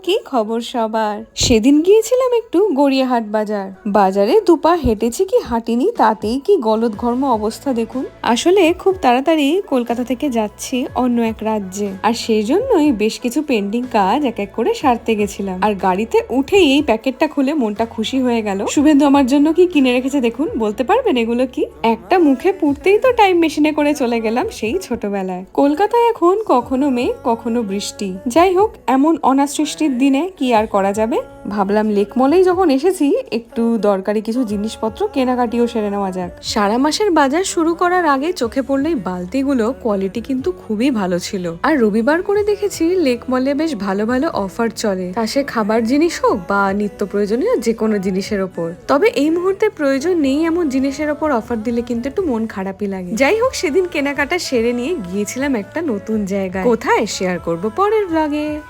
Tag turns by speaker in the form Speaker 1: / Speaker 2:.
Speaker 1: কি খবর সবার? সেদিন গিয়েছিলাম একটু গড়িয়াহাট বাজার। বাজারে দুপা হেঁটেছি কি হাঁটিনি তাতেই কি গলদঘর্ম অবস্থা দেখুন। আসলে খুব তাড়াতাড়ি কলকাতা থেকে যাচ্ছি অন্য এক রাজ্যে, আর সেই জন্যই বেশ কিছু পেন্ডিং কাজ এক এক করে সারতে গেছিলাম। আর গাড়িতে উঠেই এই প্যাকেটটা খুলে মনটা খুশি হয়ে গেল। শুভেন্দু আমার জন্য কি কিনে রেখেছে দেখুন, বলতে পারবেন এগুলো কি? একটা মুখে পুড়তেই তো টাইম মেশিনে করে চলে গেলাম সেই ছোটবেলায়। কলকাতায় এখন কখনো মেঘ কখনো বৃষ্টি। যাই হোক, এমন অনাসৃষ্টির দিনে কি আর করা যাবে, ভাবলাম লেক মলেই যখন এসেছি একটু দরকারি কিছু জিনিসপত্র কেনাকাটিও সেরে নেওয়া যাক। সারা মাসের বাজার শুরু করার আগে চোখে পড়লো এই বালতিগুলো কোয়ালিটি কিন্তু খুবই ভালো ছিল। আর রবিবার করে দেখেছি লেক মলে বেশ ভালো ভালো অফার চলে, তা সে খাবার জিনিস হোক বা নিত্য প্রয়োজনীয় যে কোনো জিনিসের ওপর। তবে এই মুহূর্তে প্রয়োজন নেই এমন জিনিসের ওপর অফার দিলে কিন্তু একটু মন খারাপই লাগে। যাই হোক, সেদিন কেনাকাটা সেরে নিয়ে গিয়েছিলাম একটা নতুন জায়গায়। কোথায় শেয়ার করব পরের ব্লগে।